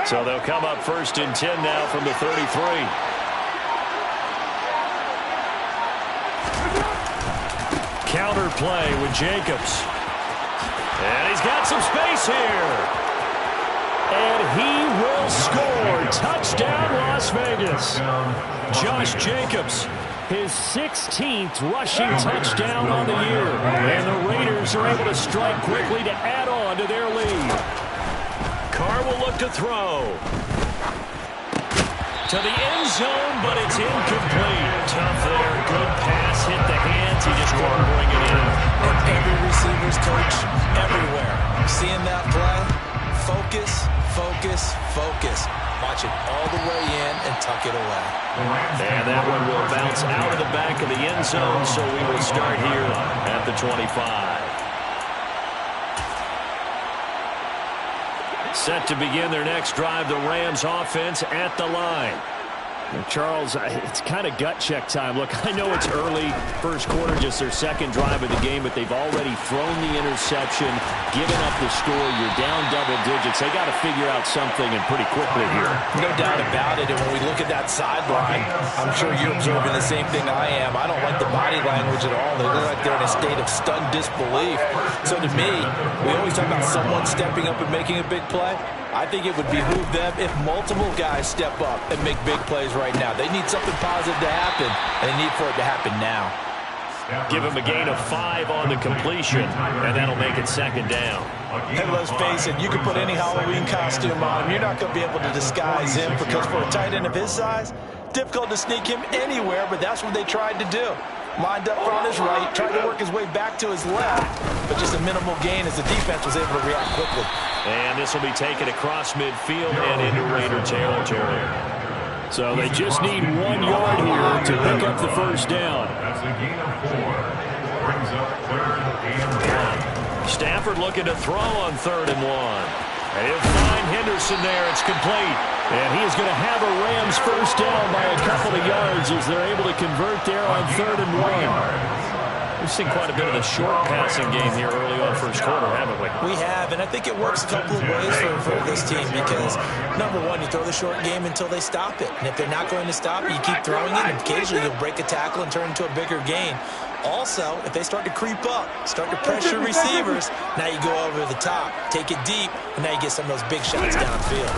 So they'll come up 1st and 10 now from the 33. Counter play with Jacobs. And he's got some space here. And he will score. Touchdown, Las Vegas. Josh Jacobs, his 16th rushing touchdown on the year. And the Raiders are able to strike quickly to add on to their lead. Carr will look to throw. To the end zone, but it's incomplete. Tough there. Good pass. Hit the hands. He just couldn't bring it in. And every receiver's coach everywhere. Seeing that play, focus, focus, focus. Watch it all the way in and tuck it away. And that one will bounce out of the back of the end zone, so we will start here at the 25. Set to begin their next drive, the Rams offense at the line. And Charles, it's kind of gut check time. Look, I know it's early, first quarter, just their second drive of the game, but they've already thrown the interception, given up the score. You're down double digits. They got to figure out something, and pretty quickly here. No doubt about it. And when we look at that sideline, I'm sure you're observing the same thing I am. I don't like the body language at all. They look like they're in a state of stunned disbelief. So to me, we always talk about someone stepping up and making a big play. I think it would behoove them if multiple guys step up and make big plays right now. They need something positive to happen, and they need for it to happen now. Give him a gain of 5 on the completion, and that'll make it 2nd down. And let's face it, you can put any Halloween costume on him. You're not going to be able to disguise him, because for a tight end of his size, difficult to sneak him anywhere, but that's what they tried to do. Lined up on his right, tried to work his way back to his left, but just a minimal gain as the defense was able to react quickly. And this will be taken across midfield and into Raider territory. So they just need 1 yard here to pick up the first down. Stafford looking to throw on 3rd and 1. And he'll find Henderson there. It's complete. And he is going to have a Rams first down by a couple of yards as they're able to convert there on 3rd and 1. We've seen quite a bit of the short passing game here early on first quarter, haven't we? We have, and I think it works a couple of ways for this team because, number one, you throw the short game until they stop it. And if they're not going to stop it, you keep throwing it, and occasionally you'll break a tackle and turn into a bigger gain. Also, if they start to creep up, start to pressure receivers, now you go over the top, take it deep, and now you get some of those big shots downfield.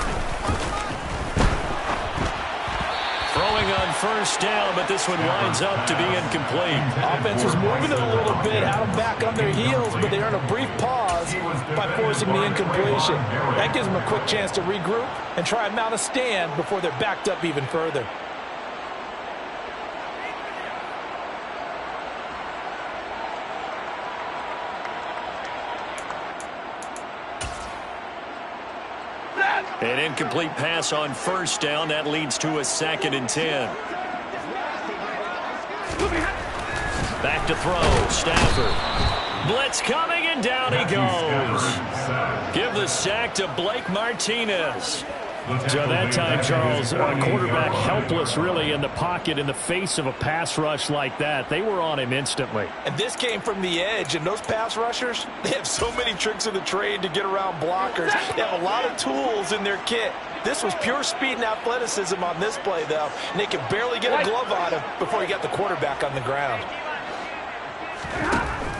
Throwing on first down, but this one winds up to be incomplete. Offense was moving it a little bit, had them back on their heels, but they earned a brief pause by forcing the incompletion. That gives them a quick chance to regroup and try and mount a stand before they're backed up even further. An incomplete pass on first down. That leads to a 2nd and 10. Back to throw. Stafford. Blitz coming, and down he goes. Give the sack to Blake Martinez. So that time, Charles, a quarterback helpless really in the pocket in the face of a pass rush like that. They were on him instantly. And this came from the edge, and those pass rushers, they have so many tricks of the trade to get around blockers. They have a lot of tools in their kit. This was pure speed and athleticism on this play, though, and they could barely get a glove on him before he got the quarterback on the ground.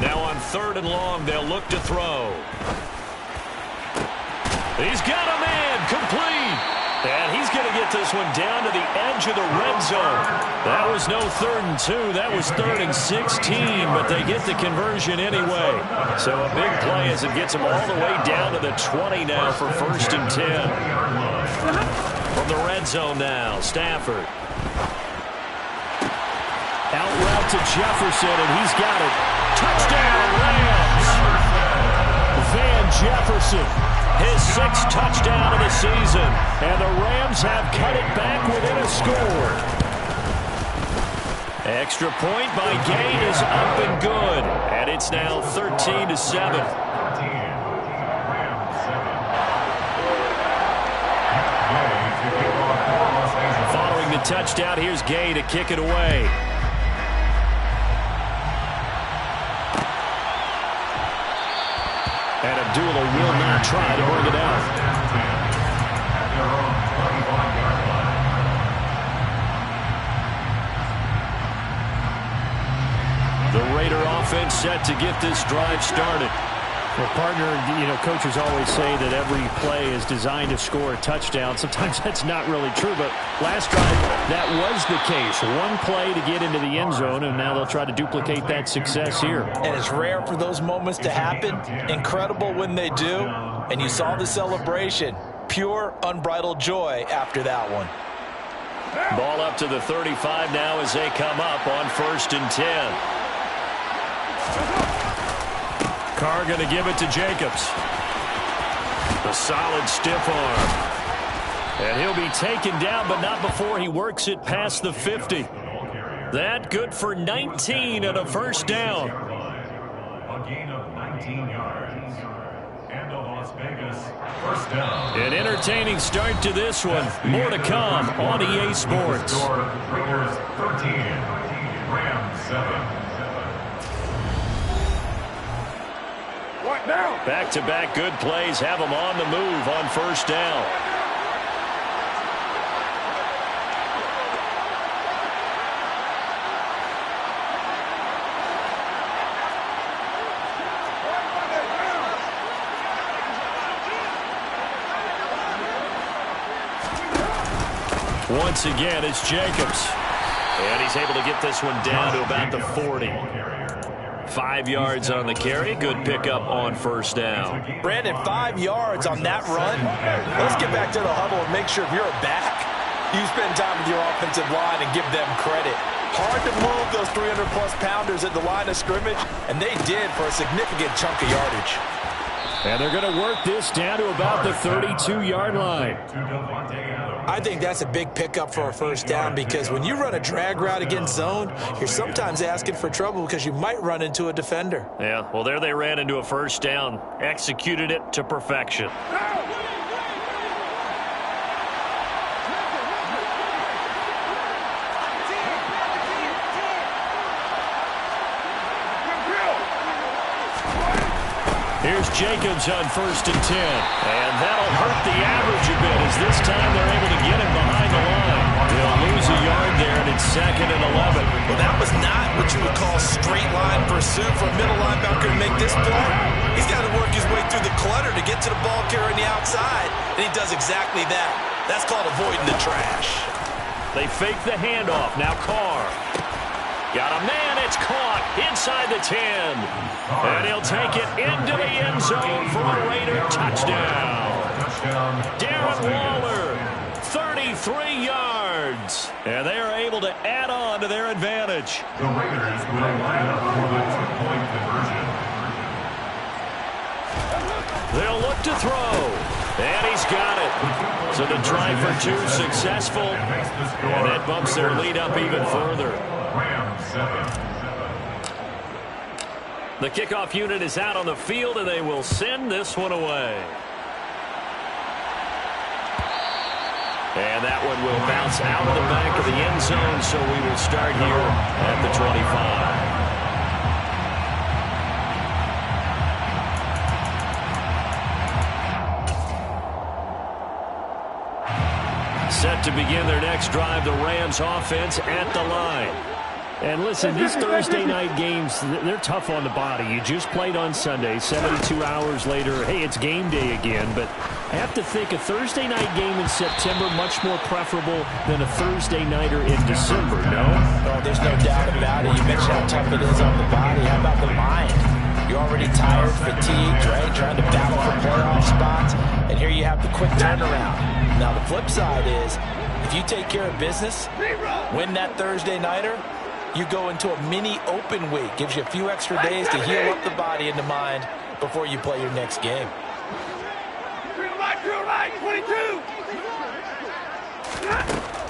Now on 3rd and long, they'll look to throw. He's got a man, complete. And he's going to get this one down to the edge of the red zone. That was no 3rd and 2. That was 3rd and 16, but they get the conversion anyway. So a big play as it gets them all the way down to the 20 now for 1st and 10. From the red zone now, Stafford. Out route to Jefferson, and he's got it. Touchdown, Rams! Van Jefferson. His 6th touchdown of the season, and the Rams have cut it back within a score. Extra point by Gain is up and good, and it's now 13-7. Following the touchdown, here's Gay to kick it away. And Abdullah will not try to bring it out. Raider offense set to get this drive started. Well, partner, coaches always say that every play is designed to score a touchdown. Sometimes that's not really true, but last drive, that was the case. One play to get into the end zone, and now they'll try to duplicate that success here. And it's rare for those moments to happen. Incredible when they do. And you saw the celebration. Pure, unbridled joy after that one. Ball up to the 35 now as they come up on 1st and 10. Carr going to give it to Jacobs. A solid stiff arm. And he'll be taken down, but not before he works it past the 50. That good for 19 and a first down. A gain of 19 yards. And a Las Vegas first down. An entertaining start to this one. More to come on EA Sports. Raiders 13, Rams 7. Back-to-back good plays have them on the move on 1st down. Once again, it's Jacobs. And he's able to get this one down to about the 40. 5 yards on the carry. Good pickup on 1st down. Brandon, 5 yards on that run. Let's get back to the huddle and make sure if you're back, you spend time with your offensive line and give them credit. Hard to move those 300-plus pounders at the line of scrimmage, and they did for a significant chunk of yardage. And they're going to work this down to about the 32-yard line. I think that's a big pickup for a first down because when you run a drag route against zone, you're sometimes asking for trouble because you might run into a defender. Yeah, well, there they ran into a first down. Executed it to perfection. Here's Jacobs on 1st and 10. And that'll hurt the average a bit as this time they're able to get him behind the line. He'll lose a yard there, and it's 2nd and 11. Well, that was not what you would call straight line pursuit for a middle linebacker to make this play. He's got to work his way through the clutter to get to the ball carrier on the outside, and he does exactly that. That's called avoiding the trash. They fake the handoff. Now Carr. Got a man, it's caught inside the 10. And he'll take it into the end zone for a Raider touchdown. Darren Waller, 33 yards. And they are able to add on to their advantage. The Raiders will line up for the two-point conversion. They'll look to throw. And he's got it. So the try for 2 successful. And that bumps their lead up even further. Rams 7. The kickoff unit is out on the field, and they will send this one away. And that one will bounce out of the back of the end zone, so we will start here at the 25. Set to begin their next drive, the Rams offense at the line. And listen, these Thursday night games, they're tough on the body. You just played on Sunday, 72 hours later, hey, it's game day again. But I have to think a Thursday night game in September much more preferable than a Thursday nighter in December, no? Oh, there's no doubt about it. You mentioned how tough it is on the body. How about the mind? You're already tired, fatigued, right? Trying to battle for playoff spots. And here you have the quick turnaround. Now, the flip side is, if you take care of business, win that Thursday nighter, you go into a mini open week. Gives you a few extra days to heal up the body and the mind before you play your next game.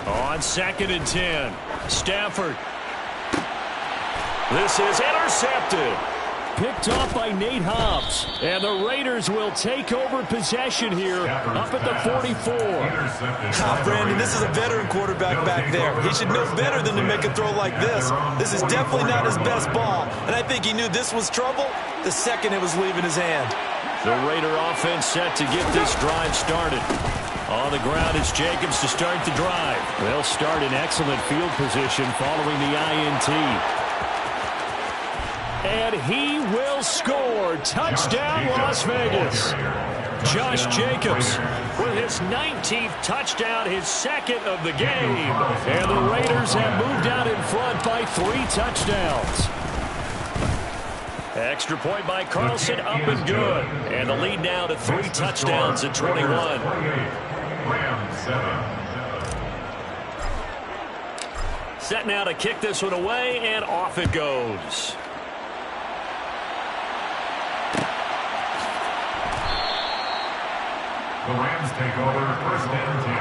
On 2nd and 10, Stafford. This is intercepted. Picked off by Nate Hobbs. And the Raiders will take over possession here up at the 44. Brandon, this is a veteran quarterback back there. He should know better than to make a throw like this. This is definitely not his best ball. And I think he knew this was trouble the second it was leaving his hand. The Raider offense set to get this drive started. On the ground, it's Jacobs to start the drive. They'll start in excellent field position following the INT. And he will score. Touchdown, Las Vegas. Josh Jacobs with his 19th touchdown, his second of the game. And the Raiders have moved out in front by 3 touchdowns. Extra point by Carlson, up and good. And the lead now to 3 touchdowns at 21. Set now to kick this one away, and off it goes. The Rams take over 1st and 10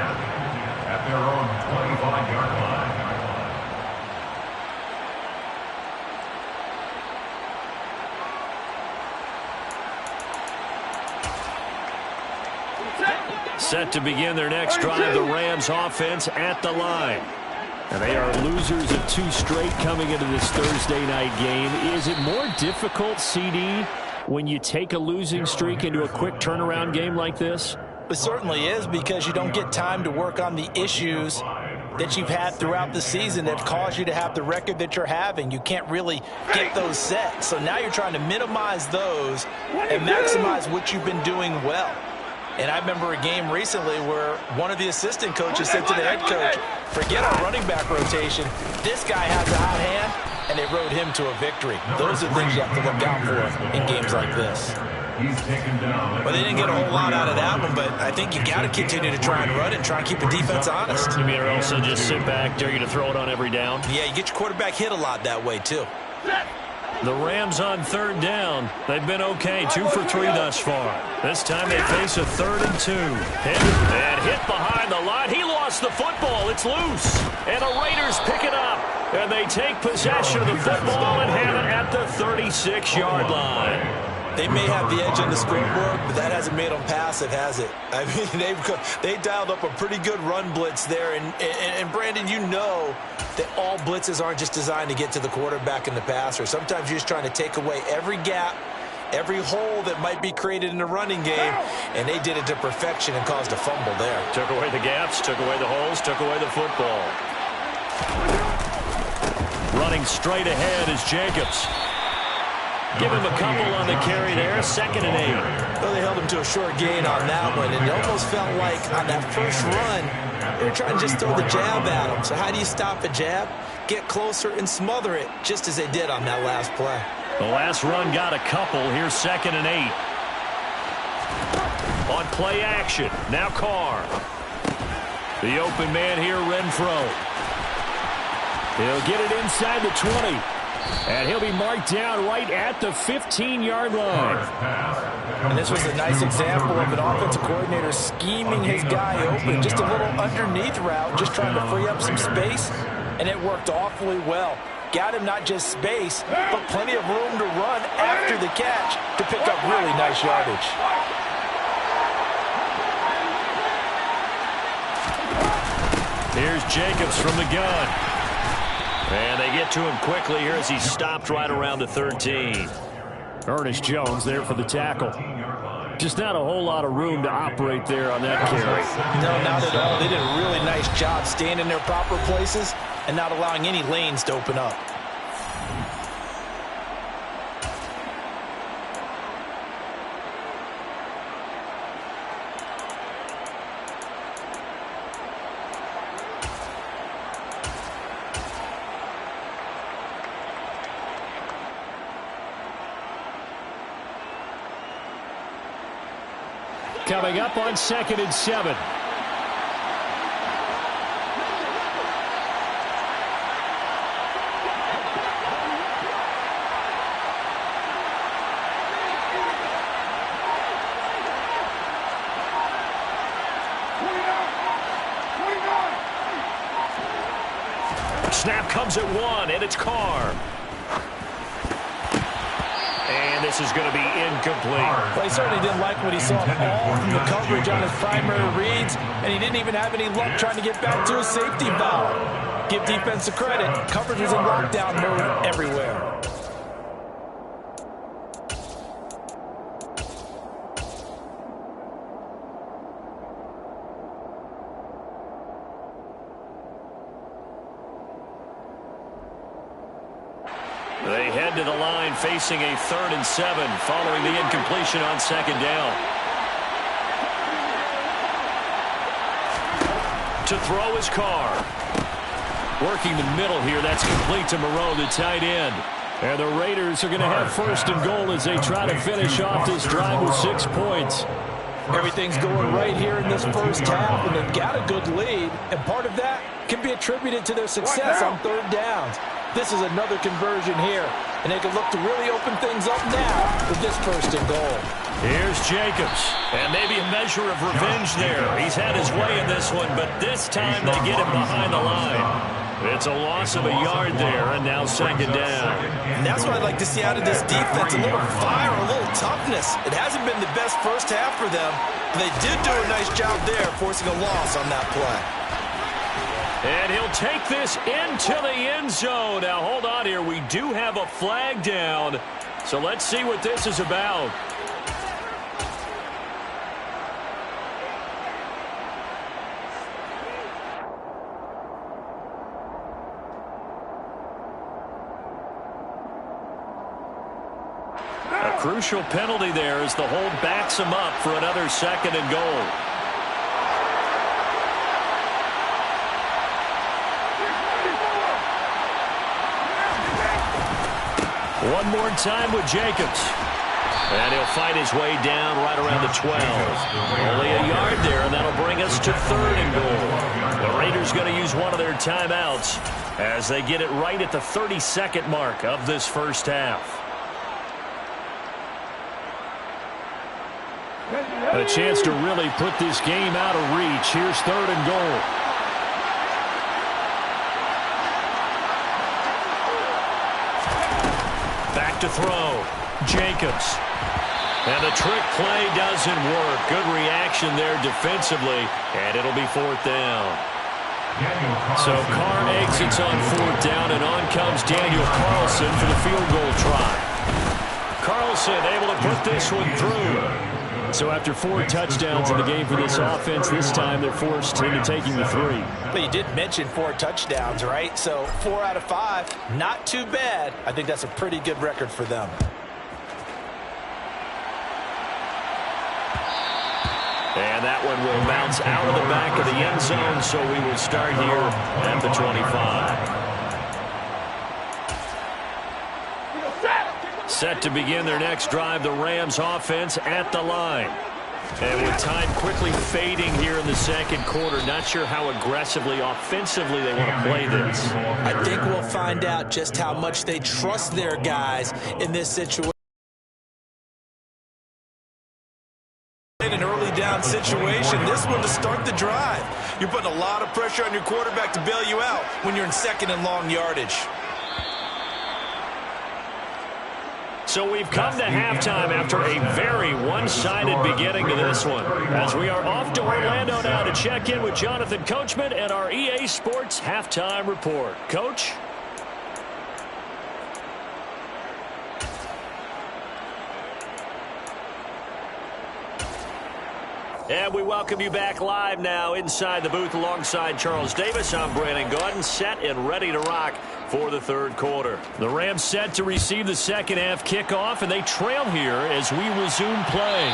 at their own 25-yard line. Set to begin their next drive, the Rams offense at the line. And they are losers of 2 straight coming into this Thursday night game. Is it more difficult, CD, when you take a losing streak into a quick turnaround game like this? It certainly is, because you don't get time to work on the issues that you've had throughout the season that caused you to have the record that you're having. You can't really get those set. So now you're trying to minimize those and maximize what you've been doing well. And I remember a game recently where one of the assistant coaches said to the head coach, forget our running back rotation. This guy has a hot hand, and they rode him to a victory. Those are things you have to look out for in games like this. Well, they didn't get a whole lot out of that one, but I think you got to continue to try and run it and try and keep the defense honest. You mean or also just sit back, dare you to throw it on every down? Yeah, you get your quarterback hit a lot that way, too. The Rams on 3rd down. They've been okay, 2 for 3 thus far. This time they face a 3rd and 2. And hit behind the line. He lost the football. It's loose. And the Raiders pick it up. And they take possession of the football and have it at the 36-yard line. They may have the edge on the scoreboard, but that hasn't made them passive, has it? I mean, they dialed up a pretty good run blitz there. And Brandon, you know that all blitzes aren't just designed to get to the quarterback and the passer. Sometimes you're just trying to take away every gap, every hole that might be created in the running game, and they did it to perfection and caused a fumble there. Took away the gaps, took away the holes, took away the football. Running straight ahead is Jacobs. Give him a couple on the carry there, 2nd and 8. Well, they held him to a short gain on that one, and it almost felt like on that first run, they were trying to just throw the jab at him. So how do you stop a jab? Get closer and smother it, just as they did on that last play. The last run got a couple. Here's 2nd and 8. On play action, now Carr. The open man here, Renfro. He'll get it inside the 20. And he'll be marked down right at the 15-yard line. And this was a nice example of an offensive coordinator scheming his guy open. Just a little underneath route, just trying to free up some space. And it worked awfully well. Got him not just space, but plenty of room to run after the catch to pick up really nice yardage. Here's Jacobs from the gun. And they get to him quickly here as he stopped right around the 13. Ernest Jones there for the tackle. Just not a whole lot of room to operate there on that carry. No, not at all. They did a really nice job staying in their proper places and not allowing any lanes to open up. Coming up on 2nd and 7. Snap comes at 1, and it's Carr. And this is going to be incomplete. Well, he certainly didn't like what he saw all from the coverage on his primary reads, and he didn't even have any luck trying to get back to his safety valve. Give defense the credit. Coverage was in lockdown mode everywhere. They head head to the line facing a 3rd and 7 following the incompletion on 2nd down. To throw his Carr. Working the middle here. That's complete to Moreau, the tight end. And the Raiders are going to have 1st and goal as they try to finish off this drive with 6 points. Everything's going right here in this first half, and they've got a good lead, and part of that can be attributed to their success on 3rd downs. This is another conversion here, and they can look to really open things up now with this 1st and goal. Here's Jacobs, and maybe a measure of revenge there. He's had his way in this one, but this time they get him behind the line. It's a loss of a yard there, and now 2nd down. And that's what I'd like to see out of this defense, a little fire, a little toughness. It hasn't been the best first half for them, but they did do a nice job there, forcing a loss on that play. And he'll take this into the end zone. Now, hold on here. We do have a flag down, so let's see what this is about. A crucial penalty there as the hold backs him up for another 2nd and goal. One more time with Jacobs. And he'll fight his way down right around the 12. Only a yard there, and that'll bring us to 3rd and goal. The Raiders going to use one of their timeouts as they get it right at the 32nd mark of this first half. A chance to really put this game out of reach. Here's 3rd and goal. Back to throw. Jacobs. And the trick play doesn't work. Good reaction there defensively, and it'll be 4th down. So Carr exits on 4th down, and on comes Daniel Carlson for the field goal try. Carlson able to put this one through. So after 4 touchdowns in the game for this offense, this time they're forced into taking the 3. But you did mention 4 touchdowns, right? So 4 out of 5, not too bad. I think that's a pretty good record for them. And that one will bounce out of the back of the end zone, so we will start here at the 25. Set to begin their next drive, the Rams offense at the line. And with time quickly fading here in the 2nd quarter, not sure how aggressively, offensively they want to play this. I think we'll find out just how much they trust their guys in this situation. In an early down situation, this one to start the drive. You're putting a lot of pressure on your quarterback to bail you out when you're in 2nd and long yardage. So we've come to halftime after a very one-sided beginning to this one. As we are off to Orlando now to check in with Jonathan Coachman and our EA Sports Halftime Report. Coach? And we welcome you back live now inside the booth alongside Charles Davis. I'm Brandon Gordon, set and ready to rock for the 3rd quarter. The Rams set to receive the 2nd half kickoff, and they trail here as we resume play.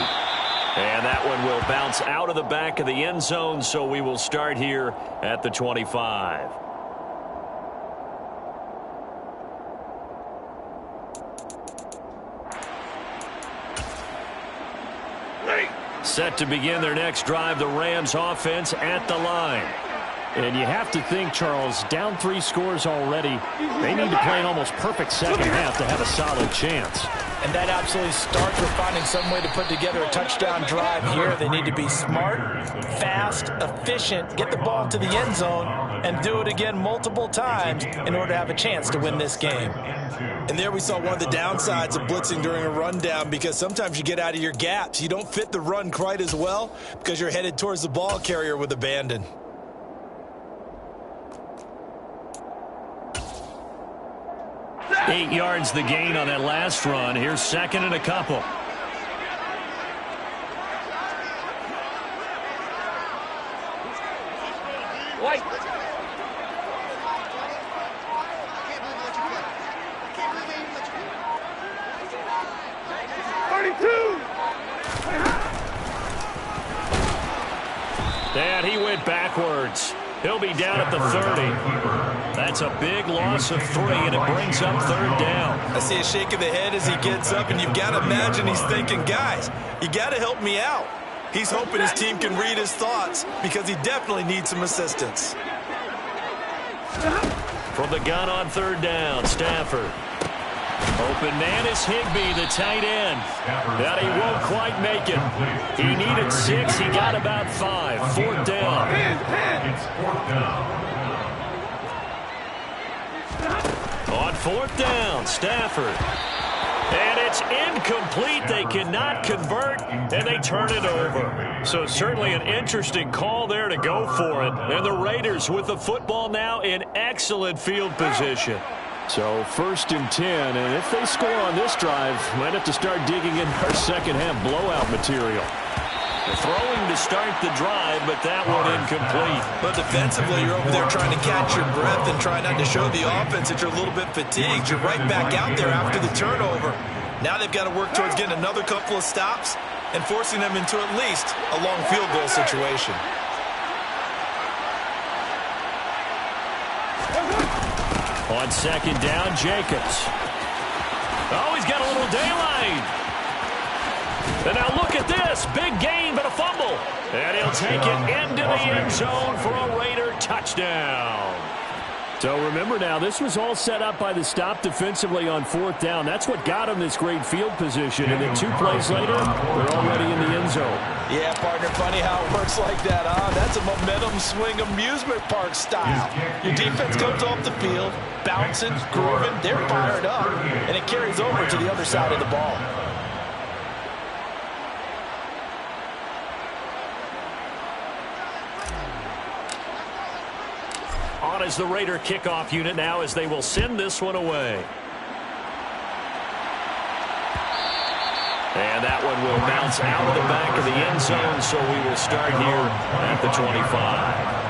And that one will bounce out of the back of the end zone, so we will start here at the 25. Set to begin their next drive, the Rams offense at the line. And you have to think, Charles, down 3 scores already. They need to play an almost perfect 2nd half to have a solid chance. And that absolutely starts with finding some way to put together a touchdown drive here. They need to be smart, fast, efficient, get the ball to the end zone, and do it again multiple times in order to have a chance to win this game. And there we saw one of the downsides of blitzing during a rundown, because sometimes you get out of your gaps. You don't fit the run quite as well because you're headed towards the ball carrier with abandon. Eight yards the gain on that last run. Here's 2nd and a couple. And he went backwards. He'll be down at the 30. That's a big loss of 3, and it brings up 3rd down. I see a shake of the head as he gets up, and you've got to imagine he's thinking, guys, you got to help me out. He's hoping his team can read his thoughts because he definitely needs some assistance. From the gun on 3rd down, Stafford. Open man is Higbee, the tight end. But he won't quite make it. He needed 6. He got about 5. 4th down. It's 4th down. On 4th down, Stafford. And it's incomplete. They cannot convert, and they turn it over. So certainly an interesting call there to go for it. And the Raiders with the football now in excellent field position. So 1st and 10, and if they score on this drive, might have to start digging in our second-half blowout material. Throwing to start the drive, but that one incomplete. But defensively, you're over there trying to catch your breath and try not to show the offense that you're a little bit fatigued. You're right back out there after the turnover. Now they've got to work towards getting another couple of stops and forcing them into at least a long field goal situation. On 2nd down, Jacobs. Oh, he's got a little daylight. And now look at this. Big gain, but a fumble. And he'll take it into the end zone for a Raider touchdown. So remember now, this was all set up by the stop defensively on 4th down. That's what got him this great field position. And then 2 plays later, they're already in the end zone. Yeah, partner, funny how it works like that, huh? That's a momentum swing amusement park style. Your defense comes off the field, bouncing, grooving, they're fired up, and it carries over to the other side of the ball. On as the Raider kickoff unit now as they will send this one away. And that one will bounce out of the back of the end zone, so we will start here at the 25.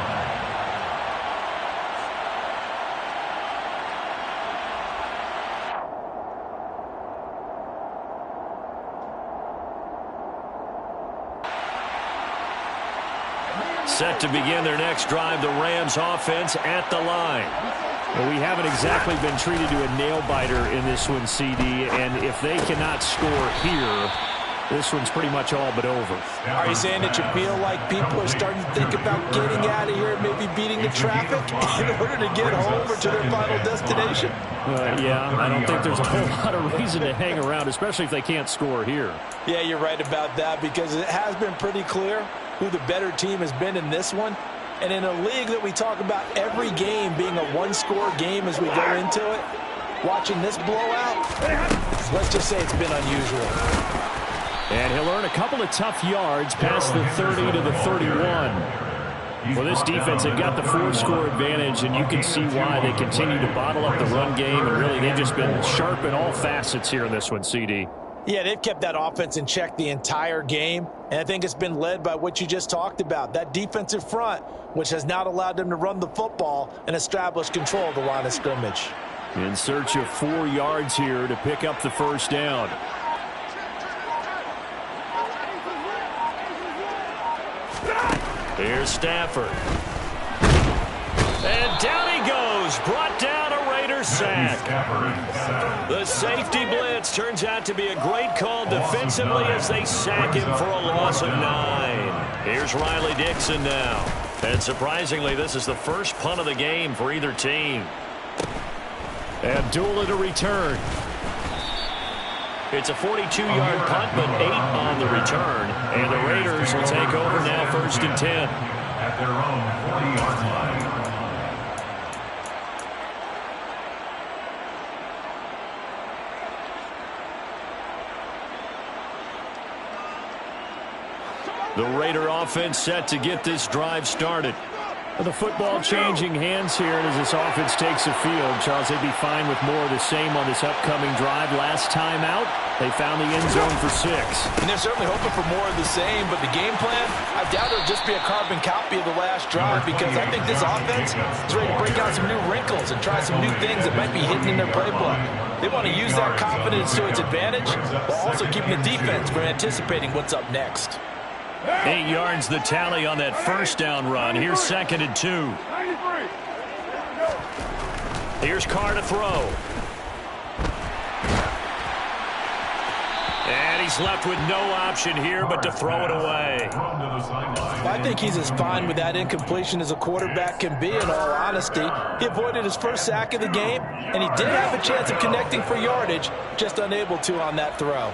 Set to begin their next drive, the Rams offense at the line. Well, we haven't exactly been treated to a nail-biter in this one, CD, and if they cannot score here, this one's pretty much all but over. Are you saying that you feel like people are starting to think about getting out of here and maybe beating the traffic in order to get home or to their final destination? Yeah, I don't think there's a whole lot of reason to hang around, especially if they can't score here. Yeah, you're right about that because it has been pretty clear who the better team has been in this one. And in a league that we talk about every game being a one-score game as we go into it, watching this blowout, let's just say it's been unusual. And he'll earn a couple of tough yards past the 30 to the 31. Well, this defense, they've got the 4-score advantage, and you can see why they continue to bottle up the run game, and really they've just been sharp in all facets here in this one, CD. Yeah, they've kept that offense in check the entire game, and I think it's been led by what you just talked about, that defensive front, which has not allowed them to run the football and establish control of the line of scrimmage. In search of 4 yards here to pick up the 1st down. Here's Stafford. And down he goes. Brought down a Raider sack. The safety blitz turns out to be a great call defensively as they sack him for a loss of 9. Here's Riley Dixon now. And surprisingly, this is the first punt of the game for either team. Abdullah to return. It's a 42-yard punt, but 8 on the return. And the Raiders will take over now 1st and 10. At their own 40-yard line. The Raider offense set to get this drive started. The football changing hands here, and as this offense takes the field, Charles, they'd be fine with more of the same on this upcoming drive. Last time out, they found the end zone for 6. And they're certainly hoping for more of the same, but the game plan, I doubt it'll just be a carbon copy of the last drive because I think this offense is ready to break out some new wrinkles and try some new things that might be hidden in their playbook. They want to use that confidence to its advantage while also keeping the defense from anticipating what's up next. 8 yards the tally on that first down run. Here's 2nd and 2. Here's Carr to throw. And he's left with no option here but to throw it away. I think he's as fine with that incompletion as a quarterback can be, in all honesty. He avoided his first sack of the game, and he did have a chance of connecting for yardage, just unable to on that throw.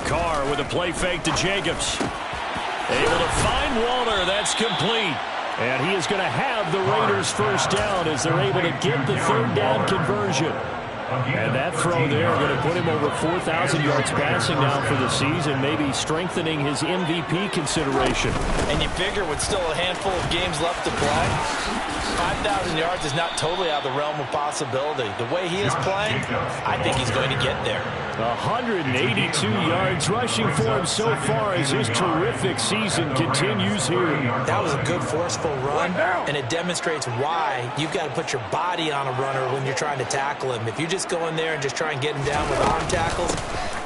Carr with a play fake to Jacobs. Able to find Waller. That's complete. And he is going to have the Raiders first down as they're able to get the 3rd down conversion. And that throw there going to put him over 4,000 yards passing now for the season, maybe strengthening his MVP consideration. And you figure with still a handful of games left to play, 5,000 yards is not totally out of the realm of possibility. The way he is playing, I think he's going to get there. 182 yards rushing for him so far as his terrific season continues here. That was a good forceful run, and it demonstrates why you've got to put your body on a runner when you're trying to tackle him. If you just go in there and just try and get him down with arm tackles,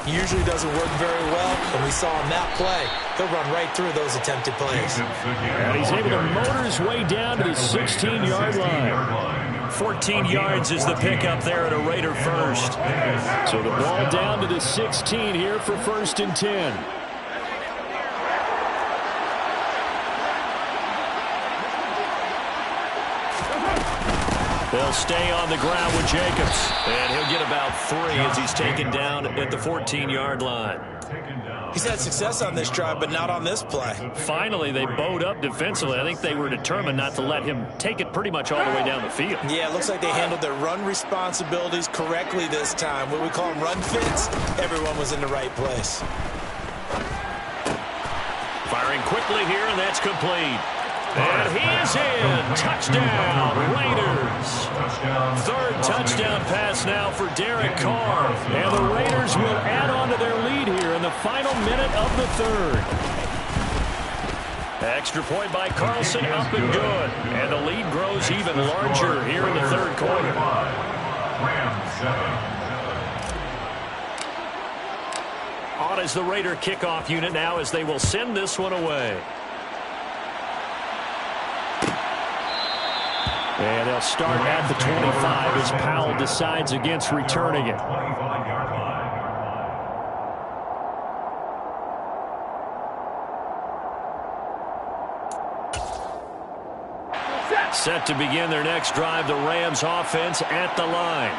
usually doesn't work very well. And we saw on that play, he'll run right through those attempted plays. And he's able to motor his way down to the 16-yard line. 14 yards is the pickup there at a Raider first. So the ball down to the 16 here for 1st and 10. They'll stay on the ground with Jacobs. And he'll get about 3 as he's taken down at the 14-yard line. He's had success on this drive, but not on this play. Finally, they bowed up defensively. I think they were determined not to let him take it pretty much all the way down the field. Yeah, it looks like they handled their run responsibilities correctly this time. What we call them run fits, everyone was in the right place. Firing quickly here, and that's complete. And he is in. Touchdown, Raiders. 3rd touchdown pass now for Derek Carr. And the Raiders will add on to their lead here in the final minute of the 3rd. Extra point by Carlson, up and good. And the lead grows even larger here in the 3rd quarter. On is the Raider kickoff unit now as they will send this one away. And they'll start at the 25 as Powell decides against returning it. Set to begin their next drive, the Rams offense at the line.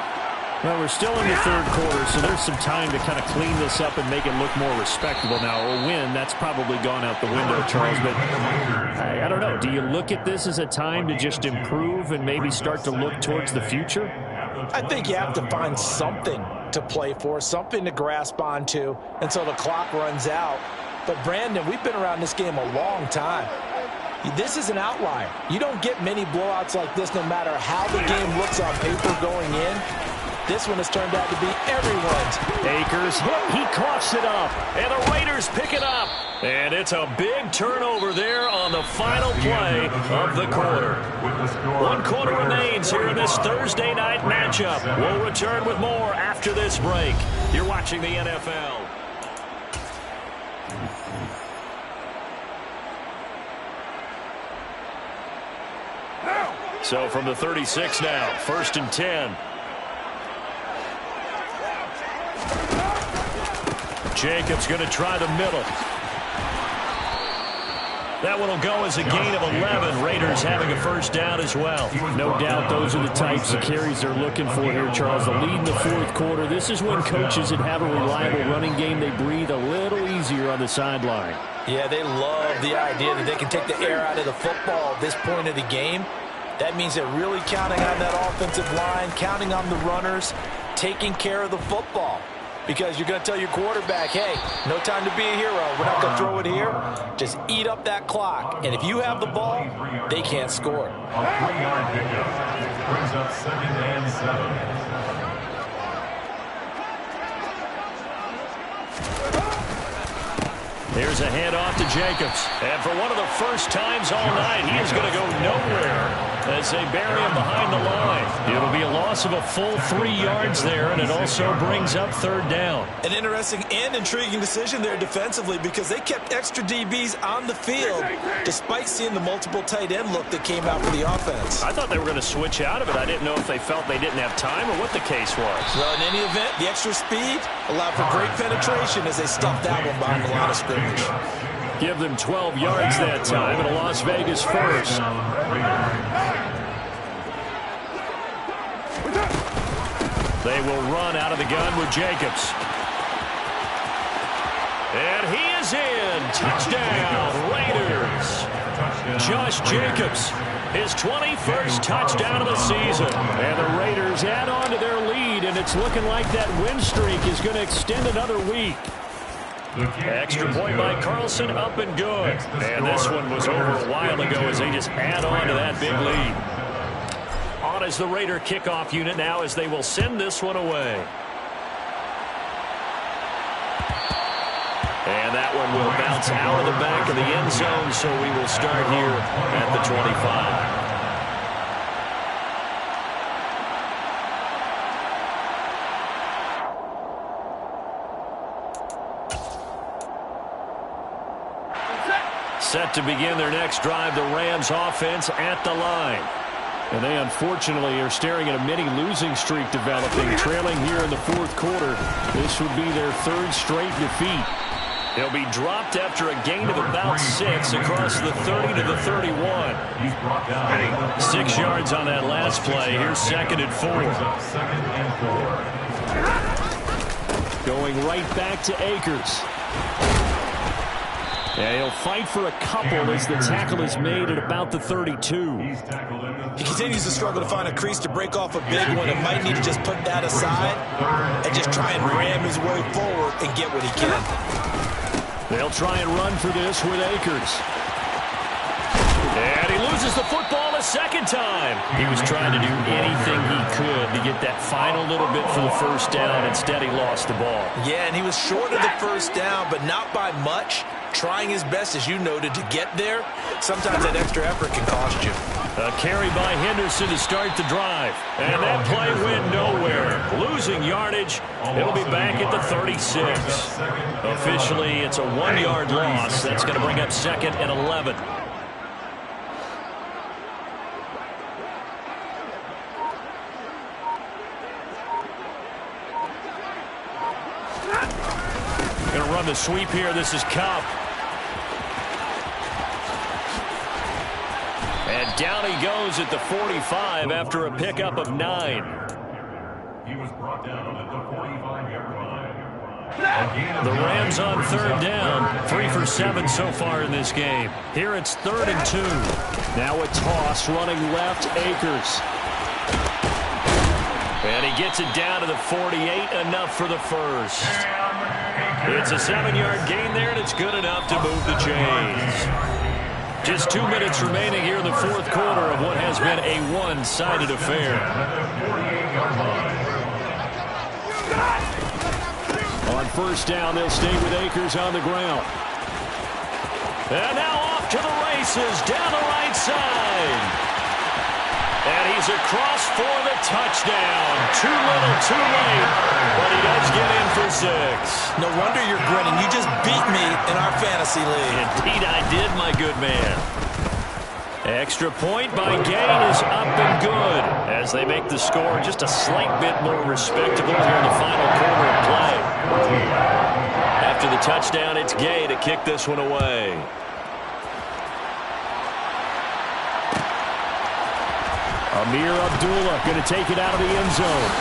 Well, we're still in the 3rd quarter, so there's some time to kind of clean this up and make it look more respectable. Now, a win, that's probably gone out the window, Charles, but I don't know. Do you look at this as a time to just improve and maybe start to look towards the future? I think you have to find something to play for, something to grasp onto until the clock runs out. But, Brandon, we've been around this game a long time. This is an outlier. You don't get many blowouts like this no matter how the game looks on paper going in. This one has turned out to be everyone's. Akers hit. He coughs it up. And the Raiders pick it up. And it's a big turnover there on the final play of the quarter. 1 quarter remains here in this Thursday night matchup. We'll return with more after this break. You're watching the NFL. So from the 36 now, 1st and 10. Jacobs going to try the middle. That one will go as a gain of 11. Raiders having a first down as well. No doubt those are the types of carries they're looking for here, Charles. The lead in the 4th quarter. This is when coaches that have a reliable running game, they breathe a little easier on the sideline. Yeah, they love the idea that they can take the air out of the football at this point of the game. That means they're really counting on that offensive line, counting on the runners, taking care of the football. Because you're going to tell your quarterback, hey, no time to be a hero. We're not going to throw it here. Just eat up that clock. And if you have the ball, they can't score. A 3-yard pickup brings up 2nd and 7. Here's a handoff to Jacobs. And for one of the first times all night, he is going to go nowhere. as they bury him behind the line. It'll be a loss of a full 3 yards there, and it also brings up third down. An interesting and intriguing decision there defensively because they kept extra DBs on the field despite seeing the multiple tight end look that came out for the offense. I thought they were going to switch out of it. I didn't know if they felt they didn't have time or what the case was. Well, in any event, the extra speed allowed for great penetration as they stuffed that one behind the line of scrimmage. Give them 12 yards that time, and a Las Vegas first. They will run out of the gun with Jacobs. And he is in. Touchdown, Raiders. Josh Jacobs, his 21st touchdown of the season. And the Raiders add on to their lead, and it's looking like that win streak is going to extend another week. Extra point by Carlson, up and good. And this one was over a while ago as they just add on to that big lead. On as the Raider kickoff unit now as they will send this one away. And that one will bounce out of the back of the end zone, so we will start here at the 25. Set to begin their next drive, the Rams offense at the line. And they unfortunately are staring at a mini losing streak developing, trailing here in the fourth quarter. This would be their third straight defeat. They'll be dropped after a gain of about 6 across the 30 to the 31. 6 yards on that last play. Here's 2nd and 4. Going right back to Akers. Yeah, he'll fight for a couple as the tackle is made at about the 32. He continues to struggle to find a crease to break off a big one and might need to just put that aside and just try and ram his way forward and get what he can. They'll try and run for this with Akers. And he loses the football a second time. He was trying to do anything he could to get that final little bit for the first down. Instead, he lost the ball. Yeah, and he was short of the first down, but not by much. Trying his best, as you noted, to get there. Sometimes that extra effort can cost you. A carry by Henderson to start the drive. And that play went nowhere. Losing yardage. It'll be back at the 36. Officially, it's a 1-yard loss. That's going to bring up 2nd and 11. Going to run the sweep here. This is Cup. And down he goes at the 45 after a pickup of 9. He was brought down at the 45-yard line. The Rams on third down. 3 for 7 so far in this game. Here it's 3rd and 2. Now a toss running left, Akers. And he gets it down to the 48, enough for the first. It's a 7-yard gain there, and it's good enough to move the chains. Just 2 minutes remaining here in the fourth quarter of what has been a one-sided affair. On first down, they'll stay with Akers on the ground. And now off to the races down the right side. And he's across for the touchdown. Too little, too late. But he does get in for 6. No wonder you're grinning. You just beat me in our fantasy league. Indeed I did, my good man. Extra point by Gain is up and good as they make the score just a slight bit more respectable here in the final quarter of play. After the touchdown, it's Gay to kick this one away. Amir Abdullah going to take it out of the end zone.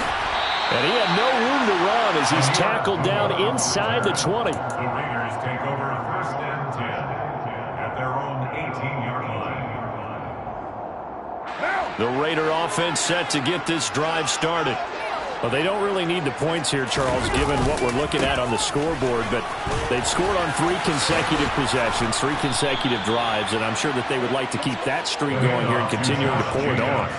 And he had no room to run as he's tackled down inside the 20. The Raiders take over 1st and 10 at their own 18-yard line. The Raider offense set to get this drive started. Well, they don't really need the points here, Charles, given what we're looking at on the scoreboard, but they've scored on 3 consecutive possessions, 3 consecutive drives, and I'm sure that they would like to keep that streak going here and continuing to pull it on.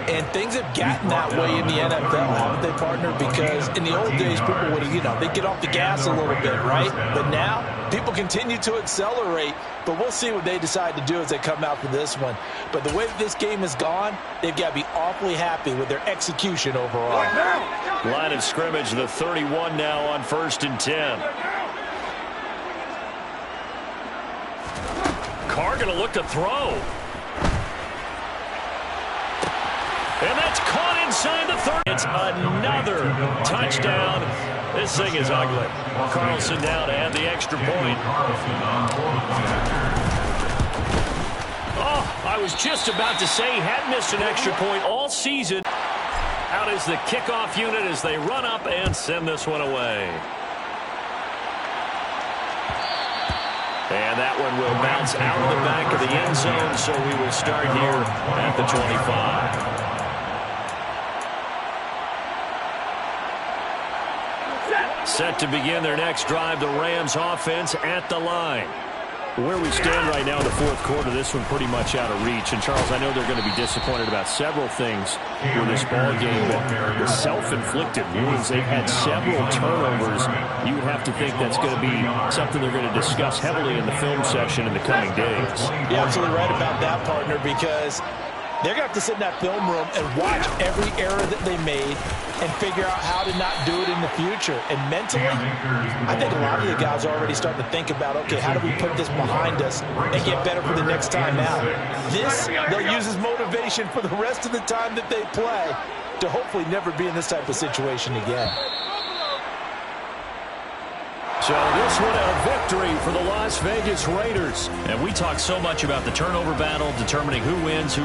And things have gotten that way in the NFL, haven't they, partner? Because in the old days, people would, they'd get off the gas a little bit, right? But now, People continue to accelerate, but we'll see what they decide to do as they come out for this one. But the way that this game has gone, they've got to be awfully happy with their execution overall. Line of scrimmage, the 31 now on 1st and 10. Carr going to look to throw. And that's caught inside the 30. It's another touchdown. This thing is ugly. Carlson down to add the extra point. Oh, I was just about to say he had missed an extra point all season. Out is the kickoff unit as they run up and send this one away. And that one will bounce out of the back of the end zone, so we will start here at the 25. Set to begin their next drive, the Rams offense at the line. Where we stand right now in the fourth quarter, this one pretty much out of reach. And, Charles, I know they're going to be disappointed about several things with this ball game, but the self-inflicted wounds, they've had several turnovers. You would have to think that's going to be something they're going to discuss heavily in the film session in the coming days. You're absolutely right about that, partner, because they're going to have to sit in that film room and watch every error that they made and figure out how to not do it in the future. And mentally, I think a lot of the guys are already starting to think about, okay, how do we put this behind us and get better for the next time out? This, they'll use as motivation for the rest of the time that they play to hopefully never be in this type of situation again. So this one a victory for the Las Vegas Raiders. And we talk so much about the turnover battle, determining who wins, who